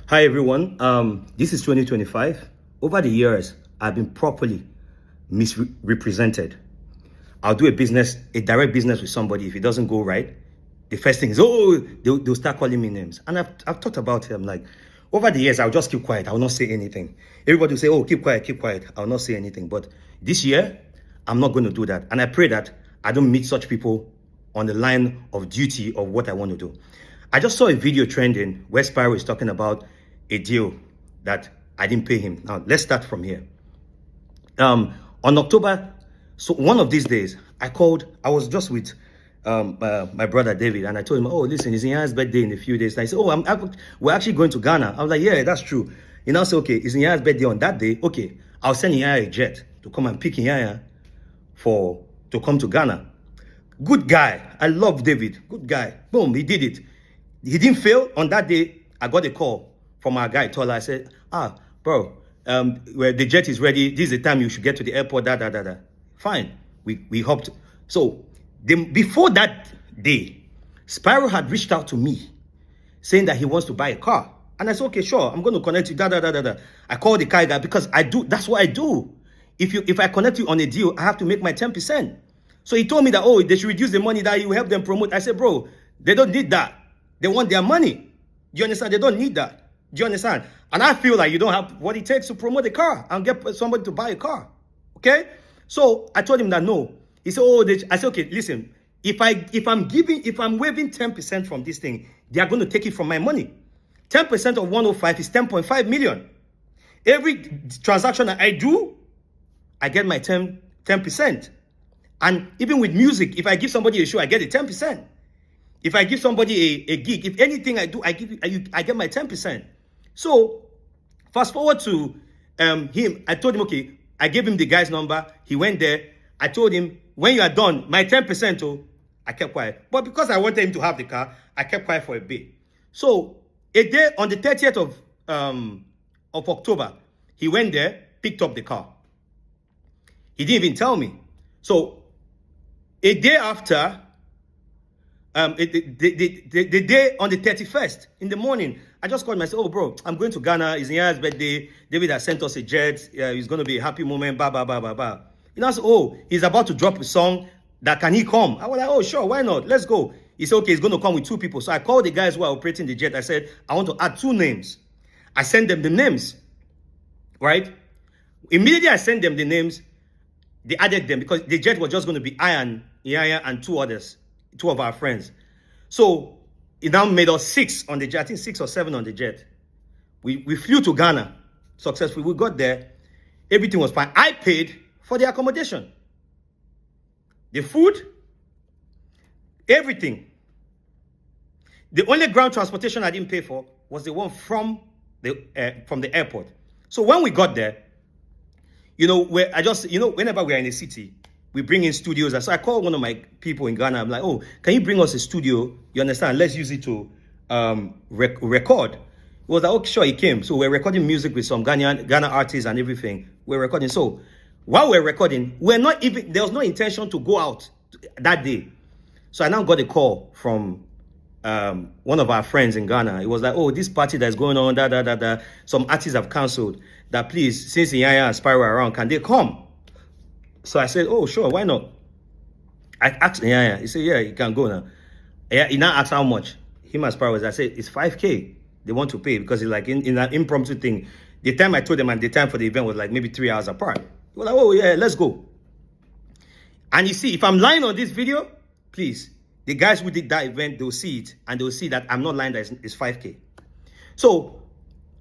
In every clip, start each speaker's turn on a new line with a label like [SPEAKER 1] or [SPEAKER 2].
[SPEAKER 1] Hi everyone. This is 2025. Over the years, I've been properly misrepresented. I'll do a direct business with somebody. If it doesn't go right, the first thing is, oh, they'll start calling me names. And I've thought about it. I'm like, over the years, I'll just keep quiet. I will not say anything. Everybody will say, oh, keep quiet, keep quiet. I'll not say anything. But this year, I'm not going to do that. And I pray that I don't meet such people on the line of duty of what I want to do. I just saw a video trending where Spyro is talking about a deal that I didn't pay him. Now, let's start from here. On October, so one of these days, I was just with my brother David, and I told him, oh, listen, it's Nyanya's birthday in a few days. And I said, oh, we're actually going to Ghana. I was like, yeah, that's true. He now said, okay, it's Nyanya's birthday on that day. Okay, I'll send Nyanya a jet to come and pick Nyanya to come to Ghana. Good guy. I love David. Good guy. Boom, he did it. He didn't fail. On that day, I got a call from our guy, Tola. I said, bro, where the jet is ready. This is the time you should get to the airport, Fine. We hopped. So, before that day, Spyro had reached out to me saying that he wants to buy a car. And I said, okay, sure, I'm going to connect you, I called the car guy because that's what I do. If I connect you on a deal, I have to make my 10%. So he told me that, oh, they should reduce the money that you help them promote. I said, bro, they don't need that. They want their money. Do you understand? They don't need that. Do you understand? And I feel like you don't have what it takes to promote a car and get somebody to buy a car. Okay? So I told him that no. He said, oh, I said, okay, listen, if I'm waiving 10% from this thing, they are going to take it from my money. 10% of 105 is 10.5 million. Every transaction that I do, I get my 10%. And even with music, if I give somebody a show, I get a 10%. If I give somebody a gig, if anything I do, I get my 10%. So fast forward to him. I told him, okay, I gave him the guy's number. He went there. I told him, when you are done, my 10%, I kept quiet. But because I wanted him to have the car, I kept quiet for a bit. So a day on the 30th of October, he went there, picked up the car. He didn't even tell me. So a day after, the day on the 31st in the morning, I just called him. I said, oh, bro, I'm going to Ghana. It's Nyanya's birthday. David has sent us a jet. It's going to be a happy moment. Blah, blah, blah, blah, blah. You know, I said, oh, he's about to drop a song. That can he come? I was like, oh, sure, why not? Let's go. He said, okay, he's going to come with 2 people. So I called the guys who are operating the jet. I said, I want to add 2 names. I sent them the names, right? Immediately I sent them the names. They added them because the jet was just going to be I and Nyanya and 2 others, 2 of our friends. So it now made us 6 on the jet. I think 6 or 7 on the jet. We flew to Ghana successfully. We got there. Everything was fine. I paid for the accommodation, the food, everything. The only ground transportation I didn't pay for was the one from the airport. So when we got there, you know, whenever we're in a city, we bring in studios. And so I called one of my people in Ghana. I'm like, oh, can you bring us a studio? You understand? Let's use it to record. He was like, okay, sure, he came. So we're recording music with some Ghana artists and everything. We're recording. So while we're recording, there was no intention to go out that day. So I now got a call from one of our friends in Ghana. It was like, oh, this party that's going on, some artists have cancelled. That please, since Nyanya and Spyro are around, can they come? So I said, oh, sure, why not? I asked Nyanya. He said, yeah, you can go now. Yeah, he now asked how much. Him and Spyro was, I said, it's 5K they want to pay because it's like in an impromptu thing. The time I told them and the time for the event was like maybe 3 hours apart. He was like, oh, yeah, let's go. And you see, if I'm lying on this video, please, the guys who did that event, they'll see it and they'll see that I'm not lying that it's 5K. So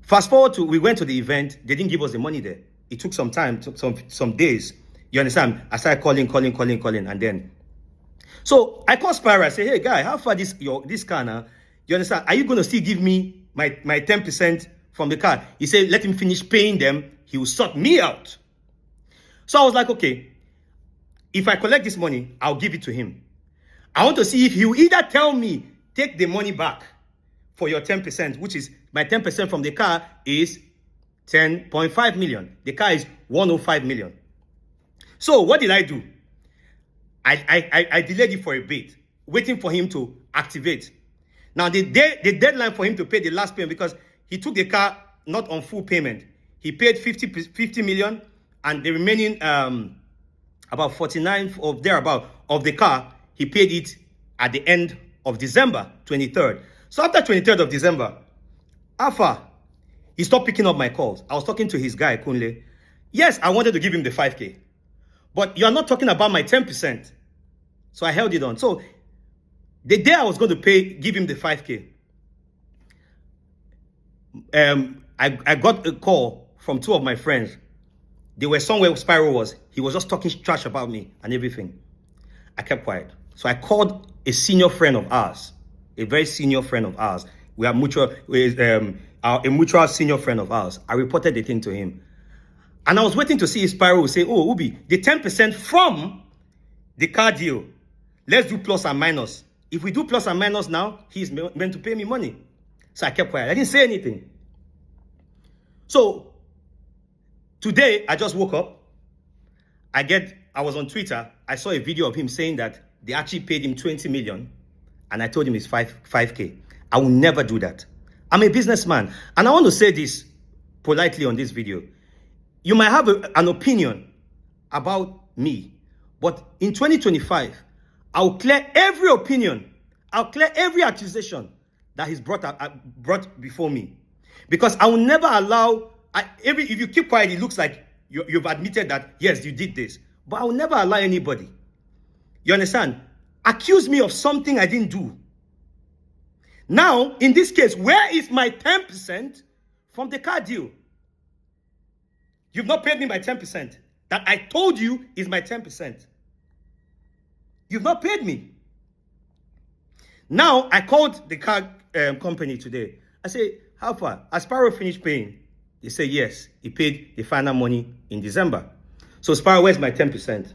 [SPEAKER 1] fast forward we went to the event. They didn't give us the money there. It took some time, took some days. You understand? I started calling, and then. So I called Spyro. I said, hey, guy, how far this car now? You understand? Are you going to still give me my 10% from the car? He said, let him finish paying them. He will sort me out. So I was like, okay, if I collect this money, I'll give it to him. I want to see if he will either tell me, take the money back for your 10%, which is my 10% from the car is 10.5 million. The car is 105 million. So what did I do? I delayed it for a bit, waiting for him to activate. Now the deadline for him to pay the last payment, because he took the car not on full payment. He paid 50 million, and the remaining about 49 of thereabout of the car, he paid it at the end of December 23rd. So after 23rd of December, Alpha, he stopped picking up my calls. I was talking to his guy, Kunle. Yes, I wanted to give him the 5K, but you are not talking about my 10%. So I held it on. So the day I was going to give him the 5K, I got a call from two of my friends. They were somewhere Spyro was. He was just talking trash about me and everything. I kept quiet. So I called a senior friend of ours, a very senior friend of ours. We are mutual, a mutual senior friend of ours. I reported the thing to him. And I was waiting to see if Spyro would say, oh, Ubi, the 10% from the car deal, let's do plus and minus. If we do plus and minus now, he's meant to pay me money. So I kept quiet. I didn't say anything. So today, I just woke up. I was on Twitter. I saw a video of him saying that they actually paid him 20 million. And I told him it's 5K. I will never do that. I'm a businessman. And I want to say this politely on this video. You might have an opinion about me. But in 2025, I'll clear every opinion. I'll clear every accusation that he's brought before me. Because I will never allow... if you keep quiet, it looks like you've admitted that, yes, you did this. But I will never allow anybody, you understand, accuse me of something I didn't do. Now, in this case, where is my 10% from the car deal? You've not paid me my 10%. That I told you is my 10%. You've not paid me. Now, I called the car company today. I say, how far? Has Spyro finished paying? They say, yes, he paid the final money in December. So Spyro, where's my 10%?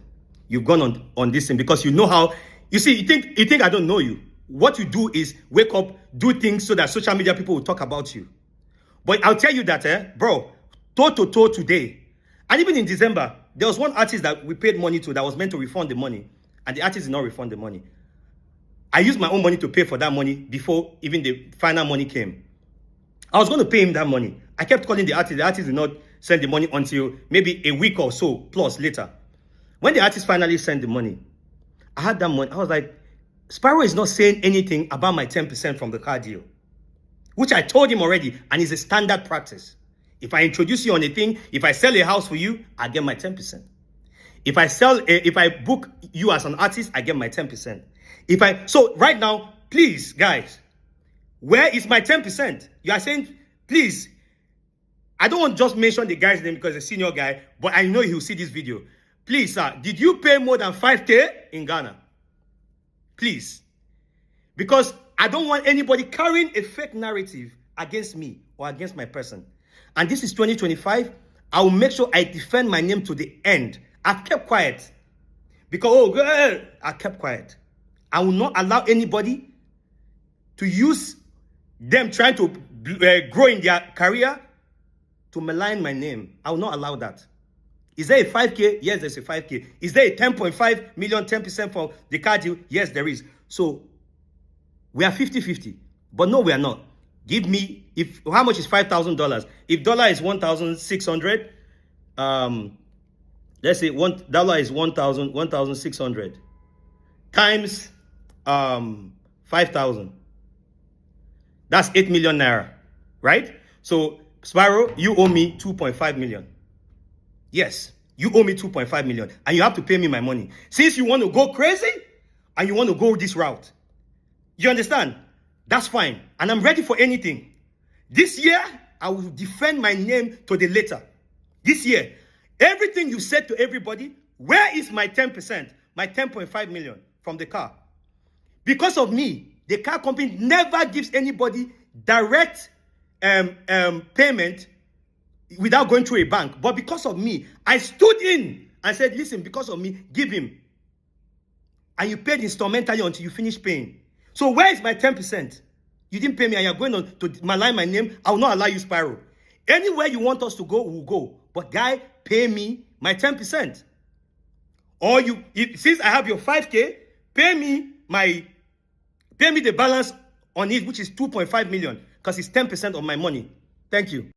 [SPEAKER 1] You've gone on this thing because you know how, you see, you think I don't know you. What you do is wake up, do things so that social media people will talk about you. But I'll tell you that, bro, toe to toe today. And even in December, there was one artist that we paid money to that was meant to refund the money. And the artist did not refund the money. I used my own money to pay for that money before even the final money came. I was going to pay him that money. I kept calling the artist. The artist did not send the money until maybe a week or so plus later. When the artist finally sent the money, I had that money. I was like, Spyro is not saying anything about my 10% from the car deal, which I told him already, and it's a standard practice. If I introduce you on a thing, if I sell a house for you, I get my 10%. If I book you as an artist, I get my 10%. So right now, please, guys, where is my 10%? You are saying, please, I don't want to just mention the guy's name because he's a senior guy, but I know he'll see this video. Please, sir, did you pay more than 5K in Ghana? Please. Because I don't want anybody carrying a fake narrative against me or against my person. And this is 2025. I will make sure I defend my name to the end. I've kept quiet. Because, I kept quiet. I will not allow anybody to use them trying to grow in their career to malign my name. I will not allow that. Is there a 5K? Yes, there's a 5K. Is there a 10.5 million, 10% for the car deal? Yes, there is. So we are 50-50. But no, we are not. Give me, how much is $5,000? If dollar is 1,600, let's say $1 is 1,600 times 5,000. That's 8 million naira, right? So Spyro, you owe me 2.5 million. Yes, you owe me 2.5 million, and you have to pay me my money. Since you want to go crazy and you want to go this route, you understand? That's fine, and I'm ready for anything. This year, I will defend my name to the letter. This year, everything you said to everybody, where is my 10%, my 10.5 million from the car? Because of me, the car company never gives anybody direct payment without going through a bank. But because of me, I stood in and said, listen, because of me, give him. And you paid instrumentally until you finish paying. So where is my 10%? You didn't pay me and you're going on to malign my name. I will not allow you, Spyro. Anywhere you want us to go, we'll go. But guy, pay me my 10%. Or since I have your 5K, pay me the balance on it, which is 2.5 million, because it's 10% of my money. Thank you.